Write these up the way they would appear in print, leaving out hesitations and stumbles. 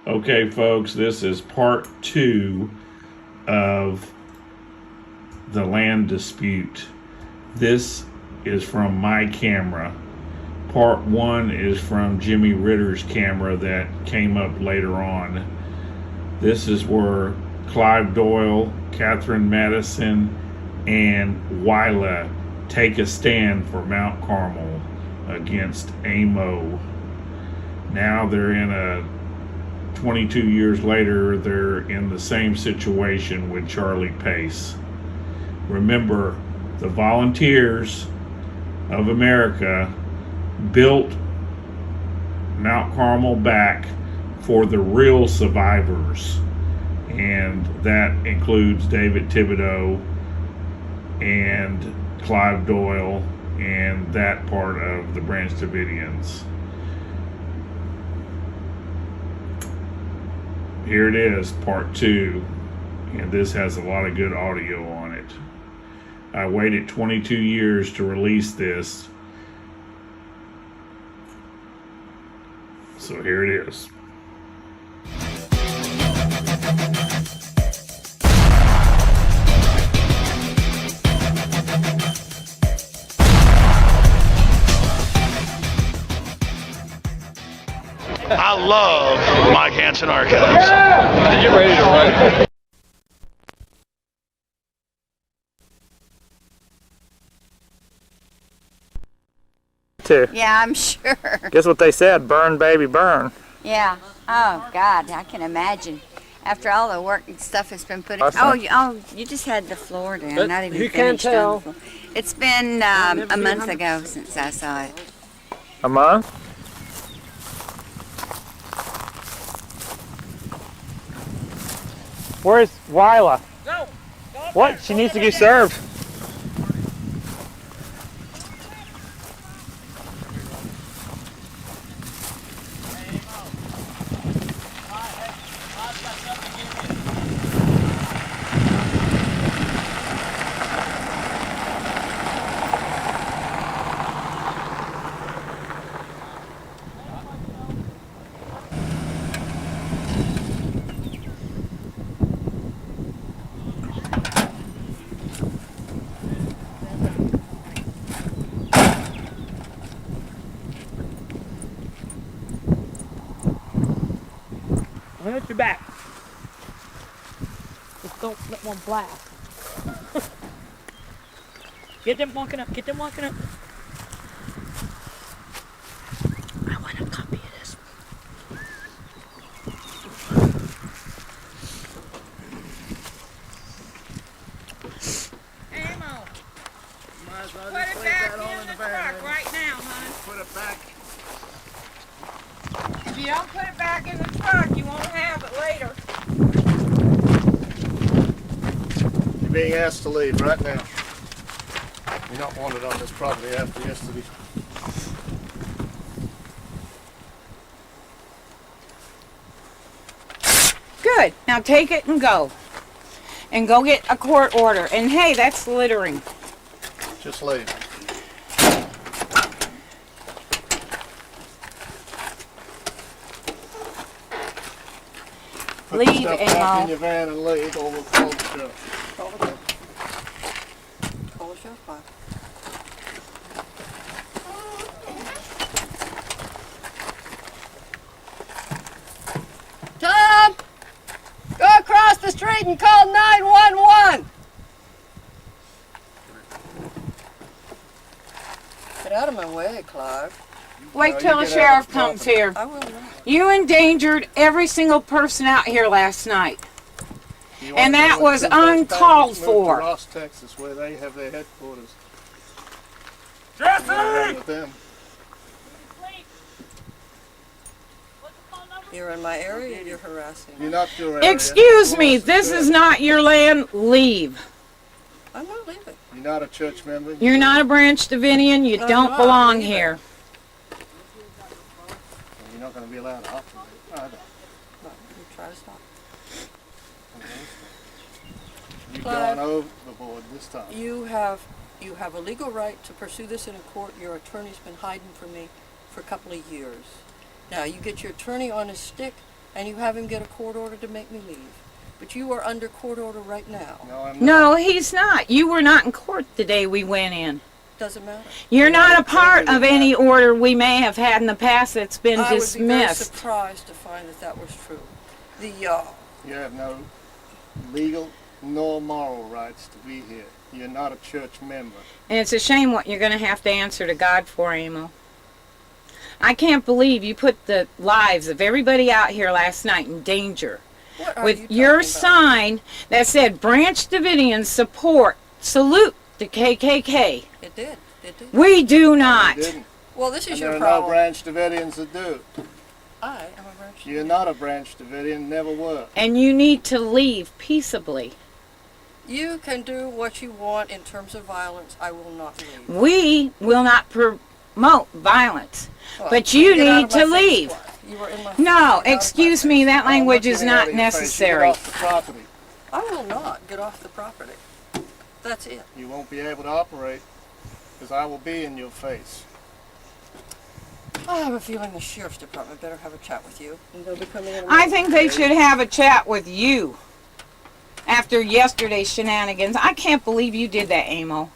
Okay, folks, this is part 2 of the land dispute. This is from my camera. Part 1 is from Jimmy Ritter's camera that came up later on. This is where Clive Doyle, Catherine Madison, and Wyla take a stand for Mount Carmel against AMO. Now they're in a 22 years later, they're in the same situation with Charlie Pace. Remember, the Volunteers of America built Mount Carmel back for the real survivors, and that includes David Thibodeau and Clive Doyle and that part of the Branch Davidians. Here it is, part 2, and this has a lot of good audio on it. I waited 22 years to release this, so here it is. I love Mike Hanson Archives. Did you ready to run? Yeah, I'm sure. Guess what they said? Burn, baby, burn. Yeah. Oh, God, I can imagine. After all the work and stuff has been put in. Awesome. You just had the floor down, But not even you can't finished on tell. the floor. It's been a month ago since I saw it. A month? Where's Wyla? No. What? She needs to get served. Hit your back. Just don't let one blast. Get them walking up. Get them walking up. I want a copy of this. Ammo. Put it back in the truck right now, honey. Put it back. If you don't put it back in the truck, you won't have it later. You're being asked to leave right now. You're not wanted on this property after yesterday. Good. Now take it and go. And go get a court order. And hey, that's littering. Just leave. Put Leave, the stuff back in Amo. your van and leave, or we'll call the sheriff. Call the sheriff. Tom! Go across the street and call 911! Get out of my way, Clive. Wait till the sheriff comes here. I will not. You endangered every single person out here last night. And that was uncalled for. Ross, Texas, where they have their headquarters. Jesse! With them. You're in my area, you're harassing. You're not your area. Excuse me, this is not your land. Leave. I'm not leaving. You're not a church member. You're not a Branch Davidian. You I'm don't not belong either. here. You're not going to be allowed to operate either. No, you try to stop. You've Clive, gone overboard this time. You have a legal right to pursue this in a court. Your attorney's been hiding from me for a couple of years. Now, you get your attorney on his stick and you have him get a court order to make me leave. But you are under court order right now. No, I'm not. No, he's not. You were not in court the day we went in. Doesn't matter. You're not a part totally of any order we may have had in the past that's been I would be very dismissed. surprised to find that that was true. The You have no legal nor moral rights to be here. You're not a church member. And it's a shame what you're going to have to answer to God for, Amo. I can't believe you put the lives of everybody out here last night in danger what are you with talking your about? sign that said Branch Davidians support, salute the KKK. It did. It did. We do not. You didn't. Well, this is And your there are no problem. Branch Davidians that do. I am a branch. You're not a Branch Davidian, never were. And you need to leave peaceably. You can do what you want in terms of violence. I will not leave. We will not promote violence. Well, But you get out need of my to face, leave. Clive. You are in my face. No, Get out of my excuse face. me, that language I'm is looking not at your face. You necessary. Get off the property. I will not get off the property. That's it. You won't be able to operate because I will be in your face. I have a feeling the sheriff's department better have a chat with you. And they'll be coming in. I think they should have a chat with you after yesterday's shenanigans. I can't believe you did that, Amo.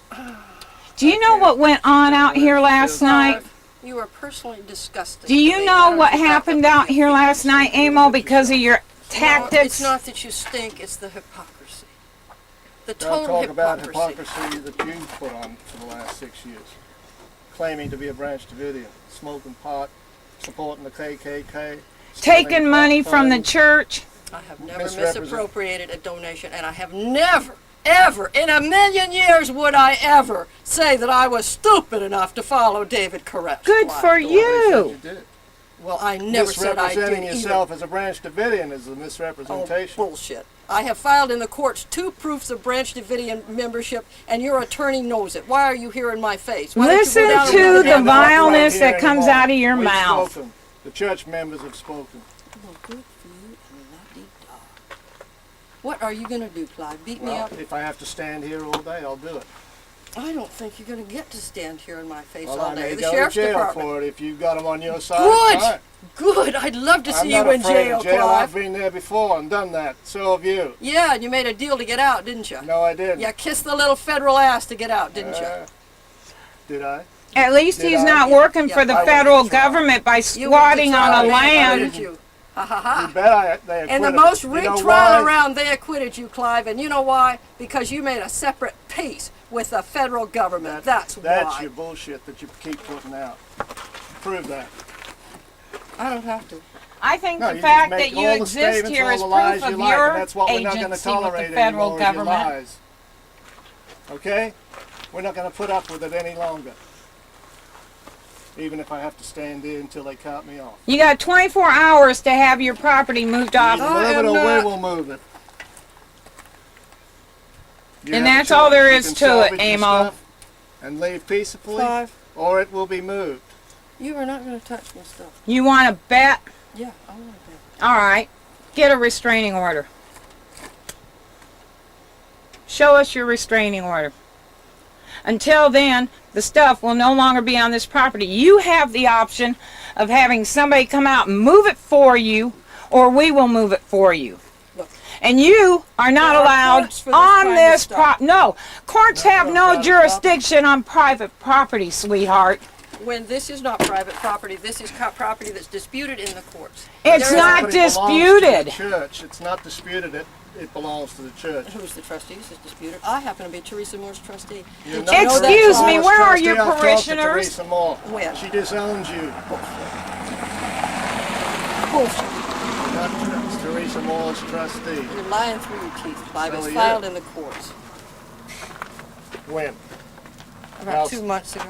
Do you know what went on out here last night? You are personally disgusting. Do you to me. know I don't what think I happened have out here last night, Amo, because of your No, tactics? it's not that you stink, it's the hypocrisy. The Don't total talk about hypocrisy. hypocrisy that you've put on for the last 6 years. Claiming to be a Branch Davidian, smoking pot, supporting the KKK. Taking stealing money from the funds. church. I have never Misrepresent- misappropriated a donation, and I have never, ever, in a million years would I ever say that I was stupid enough to follow David Koresh. Good Why? for Nobody said you. you did. Well, I never said I did Misrepresenting either. yourself as a Branch Davidian is a Oh, misrepresentation. bullshit. I have filed in the courts 2 proofs of Branch Davidian membership, and your attorney knows it. Why are you here in my face? Why don't you go Listen down and to look the at them? vileness Not right that here comes anymore. out of your We've mouth. spoken. The church members have spoken. Well, good for you and la-di-da. What are you going to do, Clive? Beat me Well, up? if I have to stand here all day, I'll do it. I don't think you're going to get to stand here in my face Well, all I day. may The go to sheriff's jail department. for it if you've got them on your side. Good! Fine. Good. I'd love to I'm see not you in afraid jail, of jail. I've Clive. been there before and done that. So have you. Yeah, and you made a deal to get out, didn't you? No, I didn't. You kissed the little federal ass to get out, didn't you? Did I? At least Did he's I? not working Yeah, for the I went federal to trial. government by You went to squatting trial, on a they land. acquitted you. Ha ha ha. You bet they acquitted In the me. most You rigged know trial why? around, they acquitted you, Clive, and you know why? Because you made a separate peace with the federal government. That's That's why. your bullshit that you keep putting out. Prove that. I don't have to. I think No, the you fact just make that you all the exist statements, here all is the lies proof you of like, your and that's what we're not going to agency with tolerate the federal anymore is your government. lies. Okay? We're not going to put up with it any longer. Even if I have to stand there until they cut me off. You got 24 hours to have your property moved off. Either move it am or not- we will move it. You And have a that's all choice. there You is can to it, salvage your Amo. stuff and leave peacefully, Clive, or it will be moved. you are not going to touch my stuff. You want to bet? Yeah, I want to. All right. Get a restraining order. Show us your restraining order. Until then, the stuff will no longer be on this property. You have the option of having somebody come out and move it for you, or we will move it for you. Look. And you are not There are allowed courts for this on kind of this stuff. No, courts Not have on no private jurisdiction on private property, sweetheart. When this is not private property, this is property that's disputed in the courts. It's There is- not But it belongs to disputed. the church. It's not disputed. It belongs to the church. Who's the trustees is disputed. I happen to be Teresa Moore's trustee. You're Did not you know that, Excuse Clive? me, Moore's where are trustee. your I've talked to parishioners? Teresa Moore. When? She disowns you. Bullshit. Not Teresa Moore's trustee. You're lying through your teeth, Clive. So It's are you. filed in the courts. When? About Now- 2 months ago.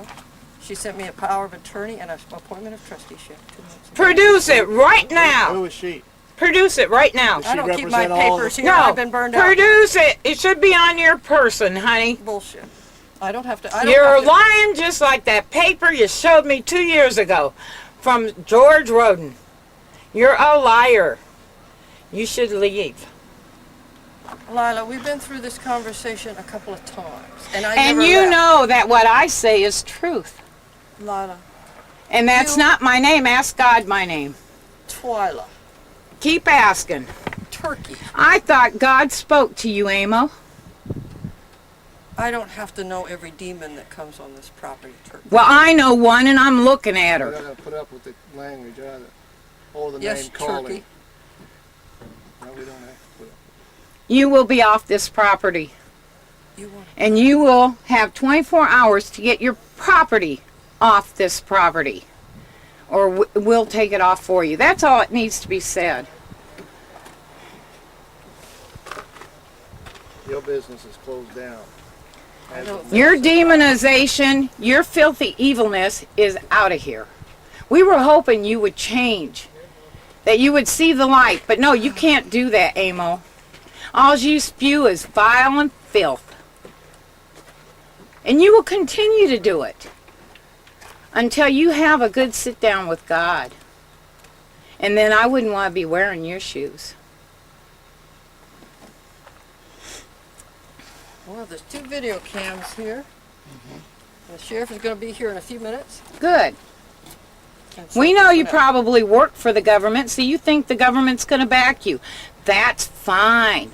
She sent me a power of attorney and an appointment of trusteeship 2 months ago. Produce it right now. Who is she? Produce it right now. Does I she don't keep my represent all papers the- here. No, I've been burned out. produce it. It should be on your person, honey. Bullshit. I don't have to. I don't You're have to. lying just like that paper you showed me 2 years ago from George Roden. You're a liar. You should leave. Lila, we've been through this conversation a couple of times, and I And never you left. know that what I say is truth. Lila, And that's You- not my name. Ask God my name. Twyla, Keep asking. Turkey. I thought God spoke to you, Amo. I don't have to know every demon that comes on this property, Turkey. Well, I know one, and I'm looking at We're her. not going to put up with the language either. Or the Yes, name calling. Turkey. No, we don't have to put up. You will be off this property, You want and you will have 24 hours to get your property off this property, or we'll take it off for you. That's all it needs to be said. Your business is closed down. I don't Your demonization, your filthy evilness is out of here. We were hoping you would change, that you would see the light, but no, you can't do that, Amo. All you spew is vile and filth. And you will continue to do it until you have a good sit down with God. And then I wouldn't want to be wearing your shoes. Well, there's 2 video cams here. The sheriff is going to be here in a few minutes. Good. And so We know you yeah. probably work for the government, so you think the government's going to back you. That's fine.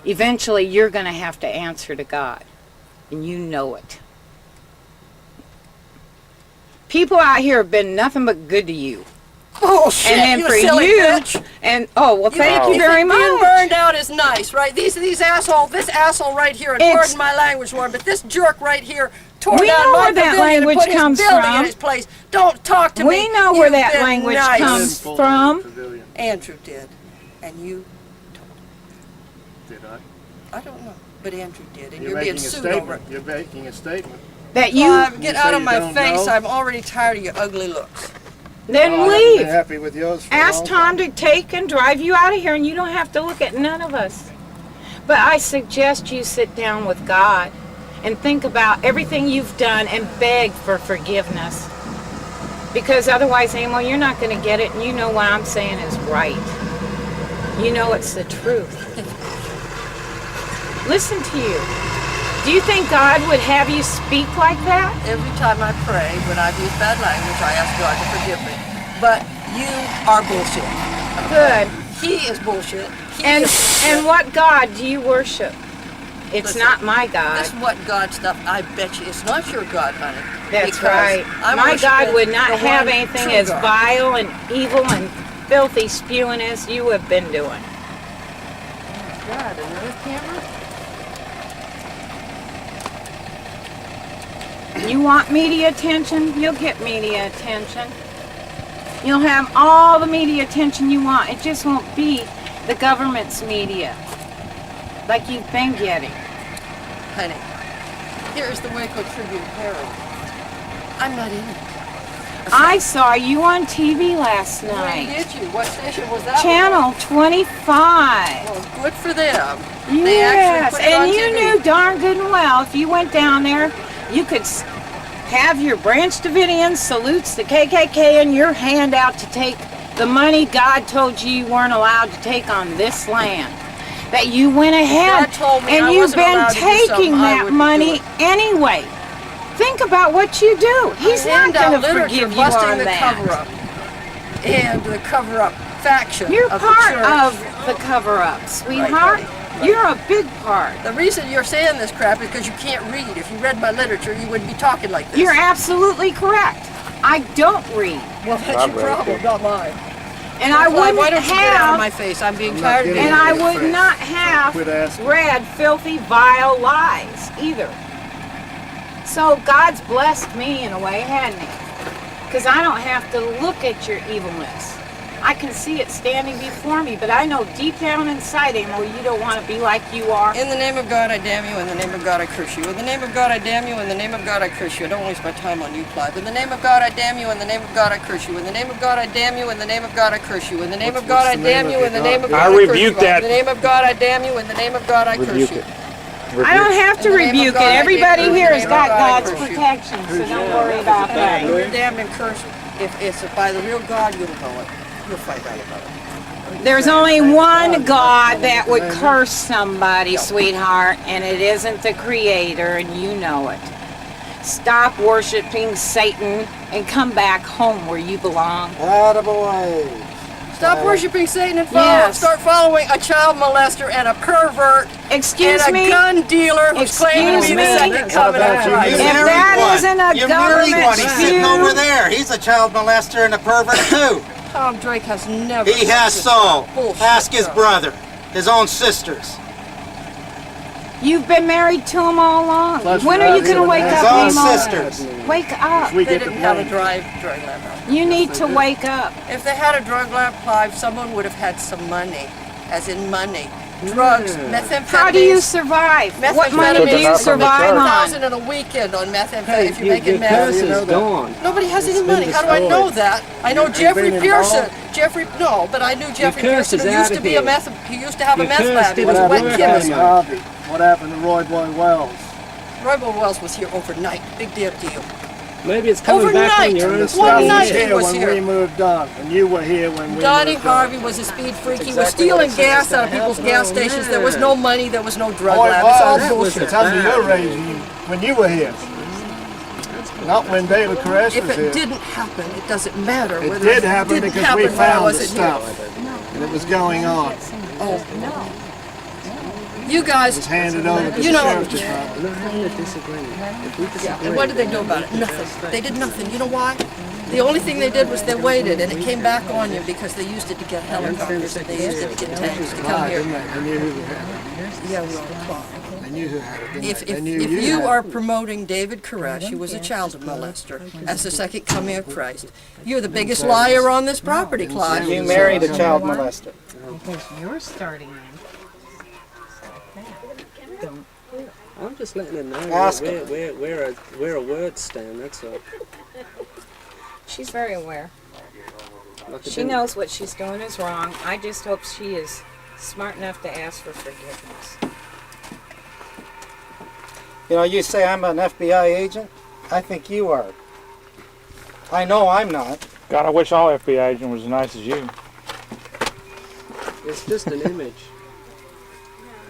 Eventually, you're going to have to answer to God, and you know it. People out here have been nothing but good to you. Oh, shit, And then you for silly you, bitch. and oh, well, thank you very think being much. burned out is nice, right? These asshole, this asshole right here, and It's- pardon my language, Warren, but this jerk right here tore We down know my where that pavilion and language put his comes building from. in his place. Don't talk to me. We know where You've that been language nice. comes Full from. pavilion. Andrew did, and you, Did I? I don't know, but Andrew did, and You're you're being making a sued over it. statement. You're making a statement. That you Get You out say of you my don't face. know? I'm already tired of your ugly looks. then Oh, I haven't leave. been happy with yours for a Ask long Tom to take and drive you out of here, and you don't have to look at none of us. But I suggest you sit down with God and think about everything you've done and beg for forgiveness. Because otherwise, Amo, you're not going to get it, and you know what I'm saying is right. You know it's the truth. Listen to you. Do you think God would have you speak like that? Every time I pray, when I've used bad language, I ask God to forgive me. But you are bullshit. Good. He is bullshit. He And is bullshit. and what God do you worship? It's Listen, not my God. This what God stuff, I bet you it's not your God, honey. That's Because right. I'm My God worshiping would not the have one anything true as God. vile and evil and filthy spewing as you have been doing. God, another camera? You want media attention? You'll get media attention. You'll have all the media attention you want. It just won't be the government's media like you've been getting. Honey, here's the Waco Tribune Herald. I'm not in it. I saw you on TV last When night. did you? What station was that? Channel 25. Well, good for them. They Yes, actually put it on and you TV. knew darn good and well if you went down there, you could have your Branch Davidian salutes the KKK in your hand out to take the money God told you weren't allowed to take on this land. That you went ahead God told me and I you've wasn't been allowed to do taking something, I that wouldn't money do it. anyway. Think about what you do. He's I not hand out going to literature forgive you busting on the that. cover-up and the cover-up faction You're of part the church. of the cover-up, sweetheart. Right. You're a big part. The reason you're saying this crap is because you can't read. If you read my literature, you wouldn't be talking like this. You're absolutely correct. I don't read. Well, that's your problem, not mine. And I Why wouldn't don't you get out of have, my face? I'm being I'm not tired of getting being and I in your would face. not have Quit asking. read filthy, vile lies either. So God's blessed me in a way, hadn't he? Because I don't have to look at your evilness. I can see it standing before me, but I know deep down inside him, you don't want to be like you are. In the name of God, I damn you. In the name of God, I curse you. In the name of God, I damn you. In the name of God, I curse you. I don't waste my time on you, Clive. In the name of God, I damn you. In the name of God, I curse you. In the name of God, I damn you. In the name of God, I curse you. In the name of God, I What's the damn name you. of In the your name of God? God, I curse rebuke you. that. In the name of God, I damn you. In the name of God, I curse Rebuke you. it. I don't have to In the name of rebuke God, it. I Everybody did- here in has the name got of God, I God's curse you. protection, so don't worry about that. You're damned and cursed. If it's by the real God, you'll know it. You'll find out about it. There's only one God that would curse somebody, sweetheart, and it isn't the Creator, and you know it. Stop worshiping Satan and come back home where you belong. Attaboy. Stop worshiping Satan and Yes. start following a child molester and a pervert Excuse and a me? gun dealer who's claiming to be the Excuse me? second coming of Christ. If that isn't a You married government one. He's sitting over feud, there. He's a child molester and a pervert too. Tom Drake has never. He has so. Bullshit Ask his stuff. brother, his own sisters. you've been married to him all along. Plus, When we're are you not going to even wake having His up, own Nemo? sisters. Wake up. We They get the didn't have a blame. drug lab. You need to wake up. If they had a drug lab, Clive, someone would have had some money, as in money. Drugs, methamphetamine. How do you survive? What money do you Methamphetamine, survive on? $1,000 in a weekend on methamphetamine if you're making meth. You know that. Nobody has any money. How do I know that? I know Jeffrey been Pearson. involved? Jeffrey, no, but I knew Jeffrey curse Pearson, is who used out to of be a here. meth. He used to have a Your meth curse lab. He didn't was a work. wet What chemist. happened to Harvey? What happened to Roy Boy Wells? Roy Boy Wells was here overnight. Big deal. Maybe it's coming back on Overnight. your own One Stuff steam. night was he here was when here. we moved on, and you were here when we Donnie moved Harvey on. was a speed freak. He was exactly what stealing it says. gas out of people's gas stations. There was no money. There was no drug Oh, it lab. It's all was. bullshit. It's under your regime when you were here. Not when David Koresh If was it here. didn't happen, it doesn't matter. It whether did happen didn't because happen we when I found the wasn't here. stuff. And it was going on. Oh, you It guys, was handed over to You the know- sheriff's department. We're not having a disagreement. If we yeah, disagree, and what did they do about it? Nothing. They did nothing. You know why? The only thing they did was they waited, and it came back on you because they used it to get helicopters and they used it to get tanks to come here. Didn't they? They knew who had it. Yeah, well, They knew who had it, didn't if, they? if, They knew if you you had are it. promoting David Koresh, who was a child molester, as the second coming of Christ, you're the biggest liar on this property, Clive. You married a child molester. Because you're starting in. I'm just letting them know Ask where a word stand, that's all. She's very aware. Like it She didn't- knows what she's doing is wrong. I just hope she is smart enough to ask for forgiveness. You know, you say I'm an FBI agent. I think you are. I know I'm not. God, I wish all FBI agents was as nice as you. It's just an image.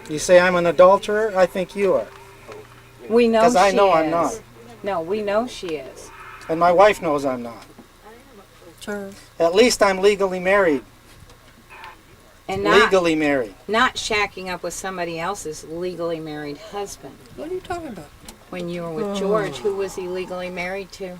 You say I'm an adulterer. I think you are. We know she is. Because I know I'm not. No, we know she is. And my wife knows I'm not. Charles. At least I'm legally married. And not, Legally married. not shacking up with somebody else's legally married husband. What are you talking about? When you were with George, who was he legally married to?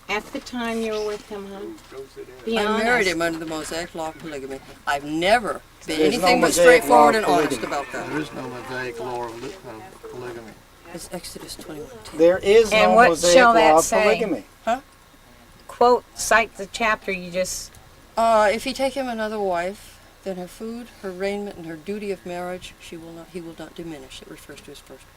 At the time you were with him, huh? Be I honest. married him under the Mosaic law of polygamy. I've never been There's anything no but Mosaic straightforward law and of honest polygamy. about that. There is no Mosaic law of polygamy. It's Exodus 21:10. There is And no what Mosaic shall that law of say? polygamy. Quote, cite the chapter you just... If he take him another wife, then her food, her raiment, and her duty of marriage, he will not diminish. It refers to his first wife.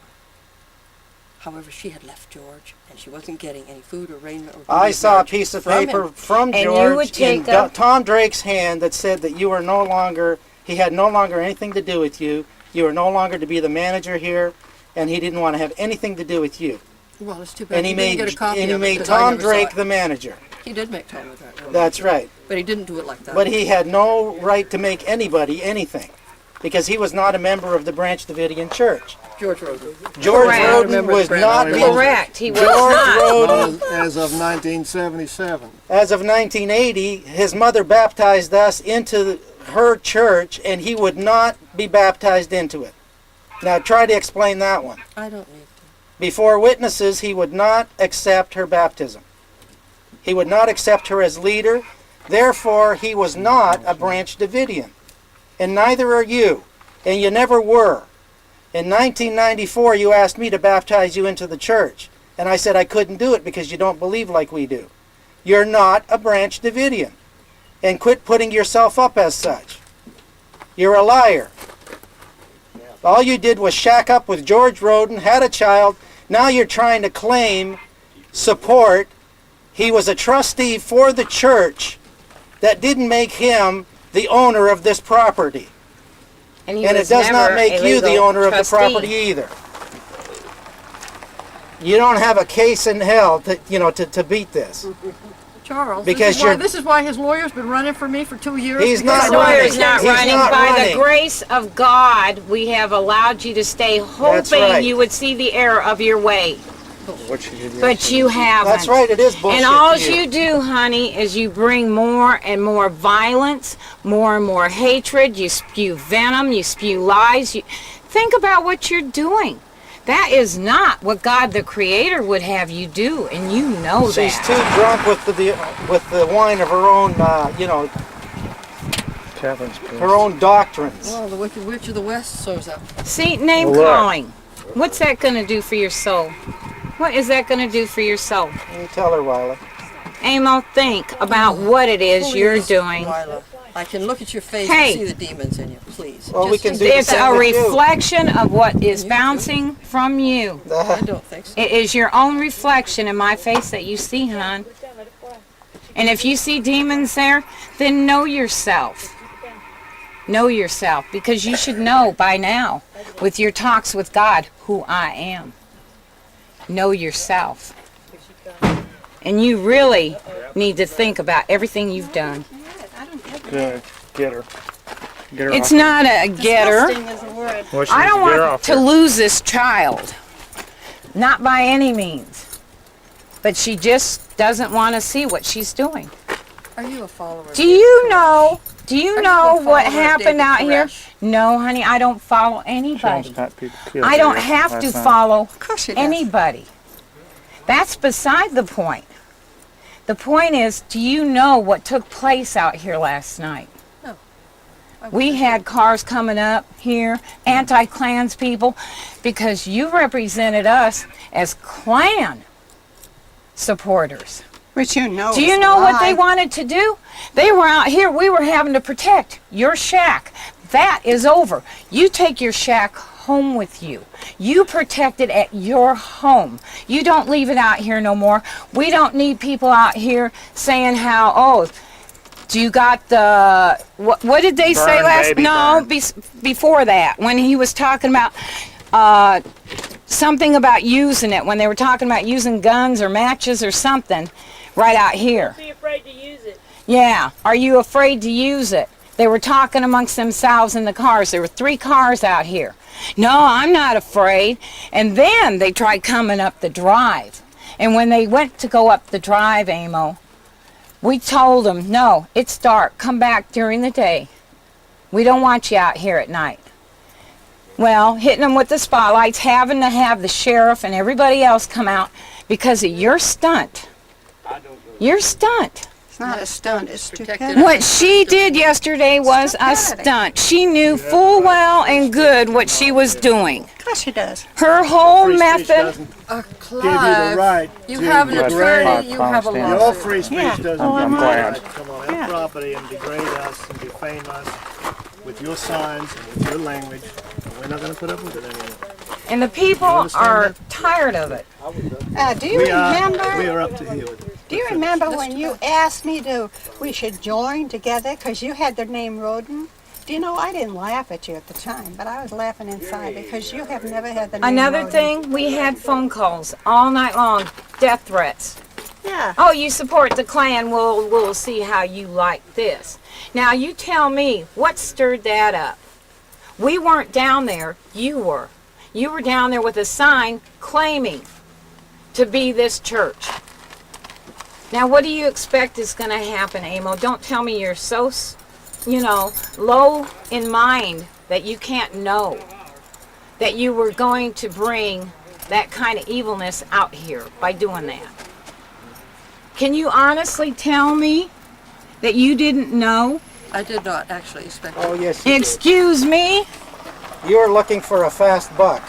However, she had left George, and she wasn't getting any food or raiment or duty I of saw a marriage piece of from paper him. from And you George would in take up- Tom Drake's hand that said that you were no longer, he had no longer anything to do with you. You were no longer to be the manager here, and he didn't want to have anything to do with you. Well, it's too bad And he didn't made get a copy and he of it made 'cause I Tom never saw Drake it. the manager. He did make Tom that. That's right. But he didn't do it like that. But he had no right to make anybody anything, because he was not a member of the Branch Davidian Church. George Rosen. George Correct. Roden was not Correct. the Correct, he was George not. Roden. As of 1977. As of 1980, his mother baptized us into her church, and he would not be baptized into it. Now try to explain that one. I don't need to. Before witnesses, he would not accept her baptism. He would not accept her as leader. Therefore, he was not a Branch Davidian. And neither are you. And you never were. In 1994, you asked me to baptize you into the church. And I said I couldn't do it because you don't believe like we do. You're not a Branch Davidian. And quit putting yourself up as such. You're a liar. All you did was shack up with George Roden, had a child. Now you're trying to claim support. He was a trustee for the church. That didn't make him the owner of this property. And, he And it was does not never make a you the legal owner of the trustee. property either. You don't have a case in hell to beat this. Charles, Because this is why his lawyer's been running for me for 2 years. He's because not His running. lawyer's not He's running. not By running. the grace of God, we have allowed you to stay That's hoping right. you would see the error of your way. What she did but yesterday. you haven't. That's right, it is bullshit. And all to you. you do, honey, is you bring more and more violence, more and more hatred. You spew venom, you spew lies. Think about what you're doing. That is not what God the Creator would have you do, and you know She's that. too drunk with the wine of her own, Catherine's pissed. her own doctrines. Well, the Wicked Witch of the West shows up. See, name Well, look. calling. What's that going to do for your soul? What is that going to do for your soul? You tell her, Wyla. Amo, think about what it is you're Please, doing. Lila, I can look at your face Hey. and see the demons in you, please. Well, we can do the It's same a with you. reflection of what is bouncing from you. I don't think so. It is your own reflection in my face that you see, hon. And if you see demons there, then know yourself. Know yourself, because you should know by now, with your talks with God, who I am. Know yourself. And you really need to think about everything you've done. Good. Get her. Get her It's off. not a getter. Well, she I needs don't to get her want off to here. lose this child. Not by any means. But she just doesn't want to see what she's doing. Are you a follower? of Do David you Koresh? know? Do you Are you know a what follower of happened David out here? Koresh? No, honey, I don't follow She anybody. almost got people killed I don't there have last to night. follow Of course she does. anybody. That's beside the point. The point is, do you know what took place out here last night? No. I We wish I had cars coming up here, anti-Klans people, because you represented us as Klan supporters. But you know. Do you know what they wanted to do? They were out here. We were having to protect your shack. That is over. You take your shack home with you. You protect it at your home. You don't leave it out here no more. We don't need people out here saying how, oh, do you got the, what did they say Burn, last? baby, No, burn. before that, when he was talking about something about using it, when they were talking about using guns or matches or something right out here. Be afraid to use it. Yeah, are you afraid to use it? They were talking amongst themselves in the cars. There were 3 cars out here. No, I'm not afraid. And then they tried coming up the drive. And when they went to go up the drive, Amo, we told them, no, it's dark. Come back during the day. We don't want you out here at night. Well, hitting them with the spotlights, having to have the sheriff and everybody else come out because of your stunt. Your stunt. It's not a stunt, it's Protected. stupidity. What she did yesterday was a stunt. She knew full well and good what she was doing. Of course she does. Her whole method. Clive, right you have an Yes, attorney, Clive you have a Constantine. Your lawyer. free speech Yeah. doesn't Oh, I'm give you the glad. right to come on our Yeah. property and degrade us and defame us with your signs and with your language. And we're not going to put up with it anymore. And the people are tired of it. Do you We remember? are up to here with it. Do you remember when you asked me we should join together because you had the name Roden? Do you know, I didn't laugh at you at the time, but I was laughing inside because you have never had the name Another Roden. thing, we had phone calls all night long, death threats. Yeah. Oh, you support the Klan, we'll see how you like this. Now you tell me, what stirred that up? We weren't down there, you were. You were down there with a sign claiming to be this church. Now what do you expect is going to happen, Amo? Don't tell me you're so, low in mind that you can't know that you were going to bring that kind of evilness out here by doing that. Can you honestly tell me that you didn't know? I did not actually expect Oh, yes, you did. Excuse me? You were looking for a fast buck.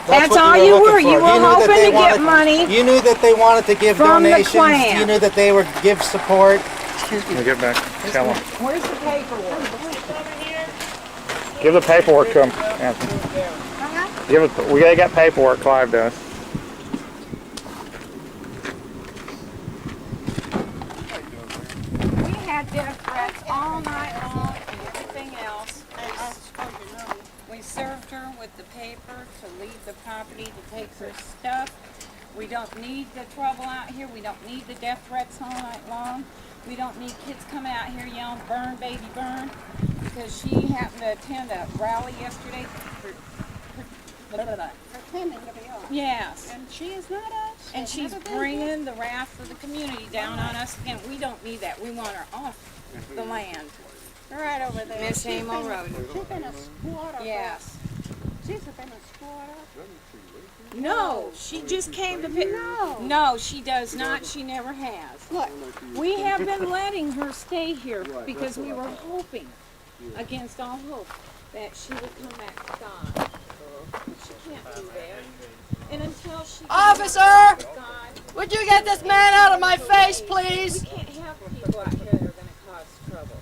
That's what all you you were were. looking You for. were You knew that hoping they to get wanted- money. You knew that they wanted to give From the donations. Klan. You knew that they would give support. Let me get back. Tell them. Where's the paperwork? Give the paperwork to him, Anthony. Give it. We got paperwork. Clive does. We had death threats all night long and everything else. We served her with the paper to leave the property to take her stuff. We don't need the trouble out here. We don't need the death threats all night long. We don't need kids coming out here yelling, burn, baby, burn. Because she happened to attend a rally yesterday Pretending to be us. Yes. And she is not us. And she's Never been bringing the wrath of the community down on us again. We don't need that. We want her off the land. here. Right over there. Miss Hamo Road. She's been a squatter. Yes. She's been a squatter. No, she just came to pick. No, she does not. She never has. Look, We have been letting her stay here because we were hoping, against all hope, that she would come back to God. She can't do that. And until she Officer! God, Would you get this man out of my face, please? we can't have people out here that are going to cause trouble.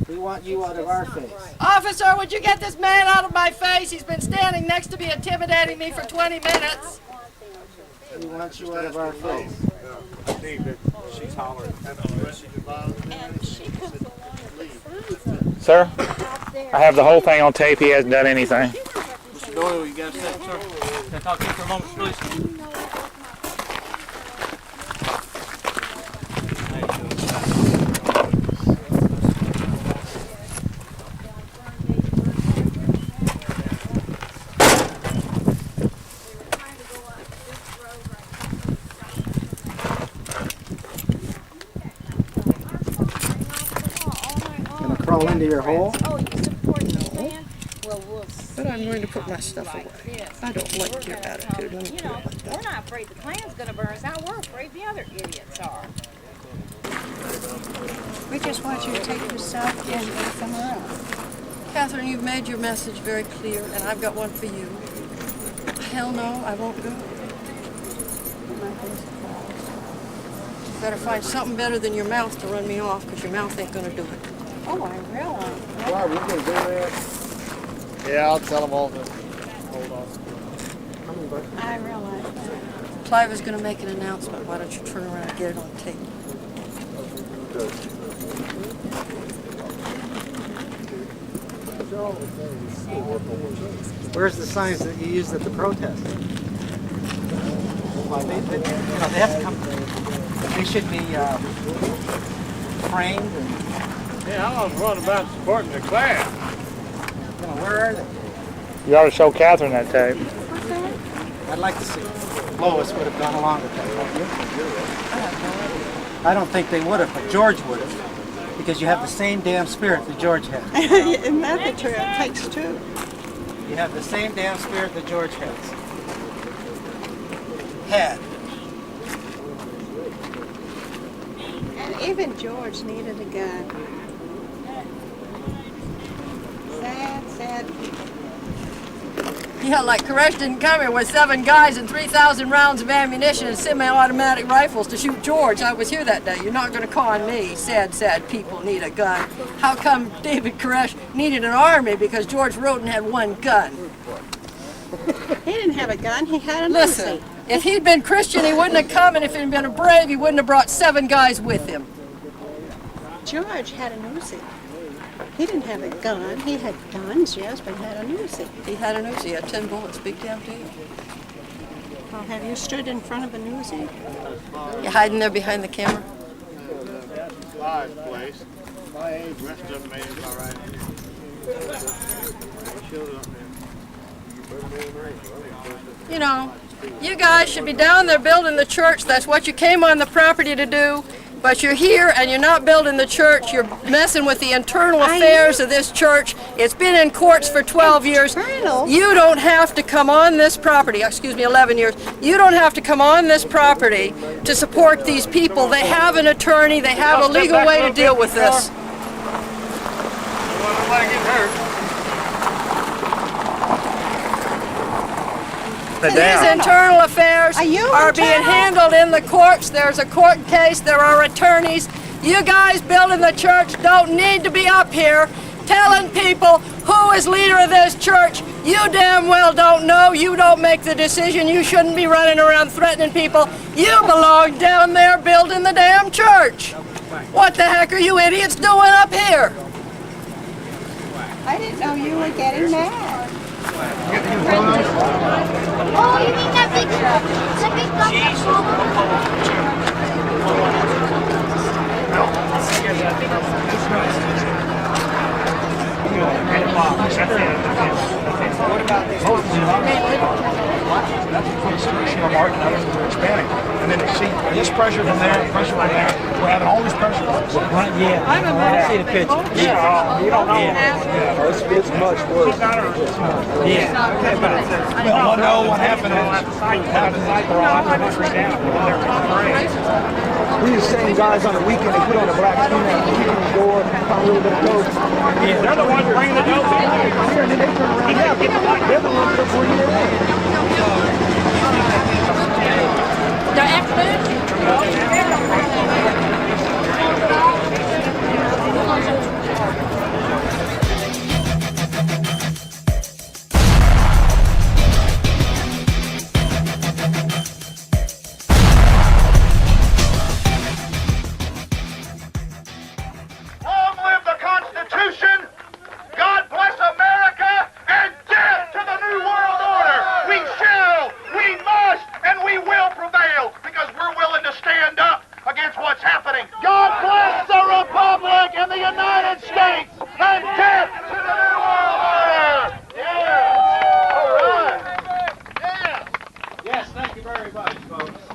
We want you out of our face. Officer, would you get this man out of my face? He's been standing next to me intimidating me for 20 minutes. We want you out of our face. She's hollering. and she comes along with the signs Sir, out there. I have the whole thing on tape. He hasn't done anything. Mr. Doyle, you got a second, sir? Can I talk to you for a moment, please? Gonna crawl into your hole? Oh, you support this man? Well, we'll see. But I'm going to put my stuff away. This. I don't like your We're gonna attitude. Let me You know, we're not afraid the Klan's going to burn us out. We're afraid the other idiots are. We just want you to take yourself and go somewhere else. Catherine, you've made your message very clear, and I've got one for you. Hell no, I won't go. You better find something better than your mouth to run me off, because your mouth ain't going to do it. Oh, I realize. Why, we're gonna do that. Yeah, I'll tell them all to hold on. I realize that. Clive is going to make an announcement. Why don't you turn around and get it on tape? Where's the signs that you used at the protest? Well, they have to come. They should be framed. And, Yeah, I was running about supporting the Klan. where are they? You ought to show Catherine that tape. I'd like to see. Lois would have gone along with that. I don't think they would have, but George would have, because you have the same damn spirit that George had. Isn't that the truth? It takes two. You have the same damn spirit that George has. Had. And even George needed a gun. Sad, sad people. Yeah, like Koresh didn't come here with 7 guys and 3,000 rounds of ammunition and semi-automatic rifles to shoot George. I was here that day. You're not going to con me. Sad, sad people need a gun. How come David Koresh needed an army? Because George Roden had 1 gun. He didn't have a gun, he had a Listen, Lucy. if he'd been Christian, he wouldn't have come, and if he'd been a brave, he wouldn't have brought 7 guys with him. George had a Lucy. He didn't have a gun. He had guns, yes, but he had a Lucy. He had an Uzi. He had 10 bullets. Big damn deal. Well, have you stood in front of an Uzi? You hiding there behind the camera? Live place. My age, rest of them made it all right. You know, you guys should be down there building the church. That's what you came on the property to do. But you're here and you're not building the church. You're messing with the internal affairs of this church. It's been in courts for 12 years. Internal? You don't have to come on this property, excuse me, 11 years. You don't have to come on this property to support these people. They have an attorney. They have a legal way to deal with this. Don't want nobody get hurt. These internal affairs Are you are in being town? handled in the courts. There's a court case. There are attorneys. You guys building the church don't need to be up here telling people who is leader of this church. You damn well don't know. You don't make the decision. You shouldn't be running around threatening people. You belong down there building the damn church. What the heck are you idiots doing up here? I didn't know you were getting mad. Oh, you mean that big stuff? box. That's it. What about this? That's a pretty serious mark, and others are expanding. And then you see this pressure from there, pressure from there. We're having all this pressure. Yeah, I see the picture. Yeah, you don't know. Yeah. It's much worse. Yeah. Well, no, what happened We the same guys on the weekend. They put on a black skin and the weekend door, found a little bit of dope. Yeah, they're the ones bringing the dope in. And then they turn around. Yeah, they're the ones that bring it in. The afternoon? Long live the Constitution! God bless America! And death to the New World Order! We shall, we must, and we will prevail because we're willing to stand up against what's happening. God bless the Republic and the United States! And death to the New World Order! Yeah! All right! Yeah! Yes, thank you very much, folks.